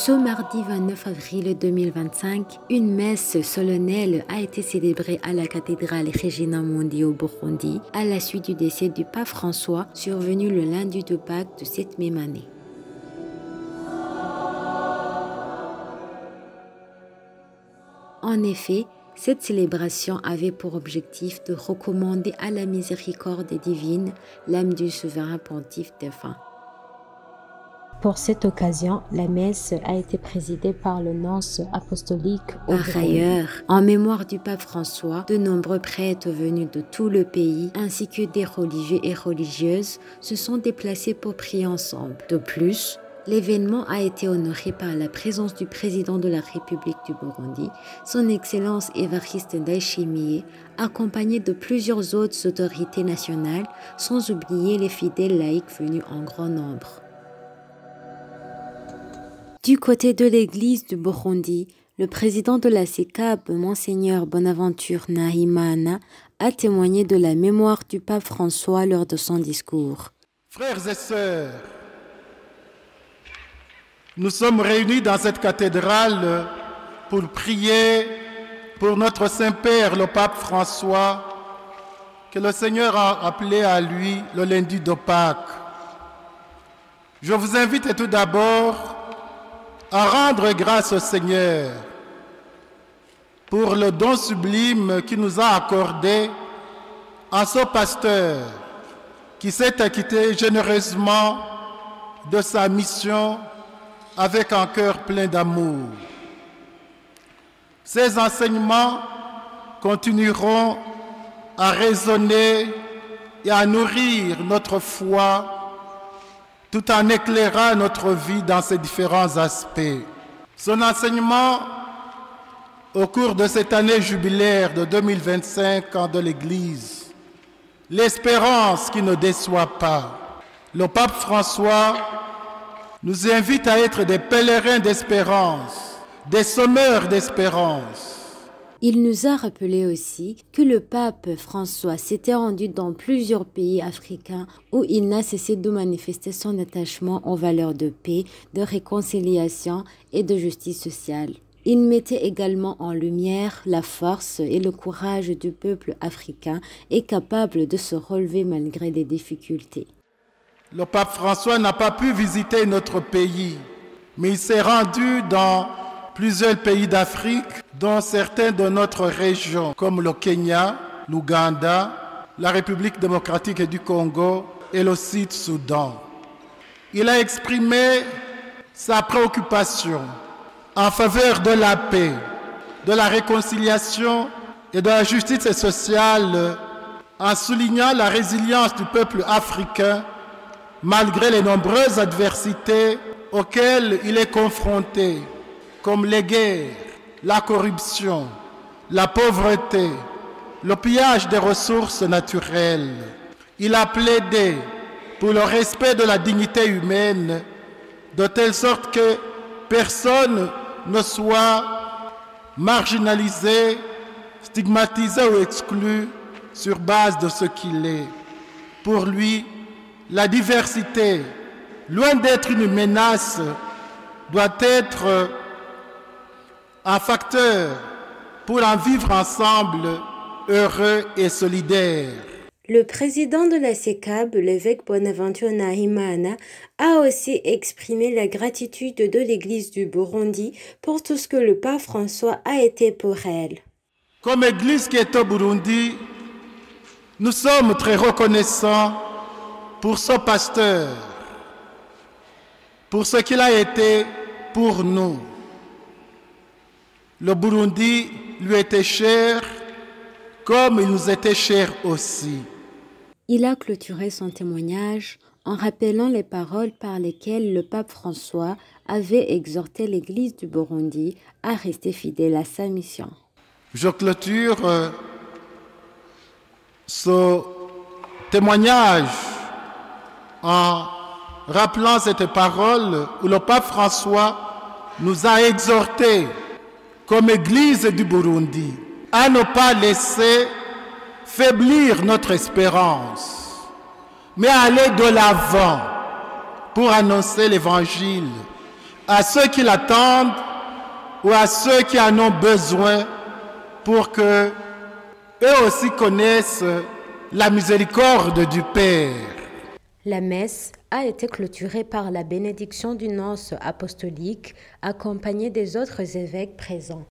Ce mardi 29 avril 2025, une messe solennelle a été célébrée à la cathédrale Regina Mundi au Burundi à la suite du décès du pape François survenu le lundi de Pâques de cette même année. En effet, cette célébration avait pour objectif de recommander à la miséricorde divine l'âme du souverain pontife défunt. Pour cette occasion, la messe a été présidée par le nonce apostolique au Burundi. Par ailleurs, en mémoire du pape François, de nombreux prêtres venus de tout le pays, ainsi que des religieux et religieuses, se sont déplacés pour prier ensemble. De plus, l'événement a été honoré par la présence du président de la République du Burundi, son Excellence Évariste Ndayishimiye, accompagné de plusieurs autres autorités nationales, sans oublier les fidèles laïcs venus en grand nombre. Du côté de l'église du Burundi, le président de la CECAB, Monseigneur Bonaventure Nahimana, a témoigné de la mémoire du pape François lors de son discours. Frères et sœurs, nous sommes réunis dans cette cathédrale pour prier pour notre Saint-Père, le pape François, que le Seigneur a appelé à lui le lundi de Pâques. Je vous invite tout d'abord à rendre grâce au Seigneur pour le don sublime qu'il nous a accordé à ce pasteur qui s'est acquitté généreusement de sa mission avec un cœur plein d'amour. Ces enseignements continueront à résonner et à nourrir notre foi tout en éclairant notre vie dans ses différents aspects. Son enseignement au cours de cette année jubilaire de 2025 ans de l'Église, l'espérance qui ne déçoit pas. Le pape François nous invite à être des pèlerins d'espérance, des semeurs d'espérance. Il nous a rappelé aussi que le pape François s'était rendu dans plusieurs pays africains où il n'a cessé de manifester son attachement aux valeurs de paix, de réconciliation et de justice sociale. Il mettait également en lumière la force et le courage du peuple africain et capable de se relever malgré les difficultés. Le pape François n'a pas pu visiter notre pays, mais il s'est rendu dans plusieurs pays d'Afrique, dont certains de notre région, comme le Kenya, l'Ouganda, la République démocratique du Congo et le Sud-Soudan. Il a exprimé sa préoccupation en faveur de la paix, de la réconciliation et de la justice sociale, en soulignant la résilience du peuple africain malgré les nombreuses adversités auxquelles il est confronté, comme les guerres, la corruption, la pauvreté, le pillage des ressources naturelles. Il a plaidé pour le respect de la dignité humaine, de telle sorte que personne ne soit marginalisé, stigmatisé ou exclu sur base de ce qu'il est. Pour lui, la diversité, loin d'être une menace, doit être un facteur pour en vivre ensemble, heureux et solidaires. Le président de la CECAB, l'évêque Bonaventure Nahimana, a aussi exprimé la gratitude de l'Église du Burundi pour tout ce que le pape François a été pour elle. Comme Église qui est au Burundi, nous sommes très reconnaissants pour ce pasteur, pour ce qu'il a été pour nous. Le Burundi lui était cher, comme il nous était cher aussi. Il a clôturé son témoignage en rappelant les paroles par lesquelles le pape François avait exhorté l'Église du Burundi à rester fidèle à sa mission. Je clôture ce témoignage en rappelant cette parole où le pape François nous a exhortés comme Église du Burundi à ne pas laisser faiblir notre espérance, mais à aller de l'avant pour annoncer l'Évangile, à ceux qui l'attendent ou à ceux qui en ont besoin pour que eux aussi connaissent la miséricorde du Père. La messe a été clôturée par la bénédiction du nonce apostolique accompagné des autres évêques présents.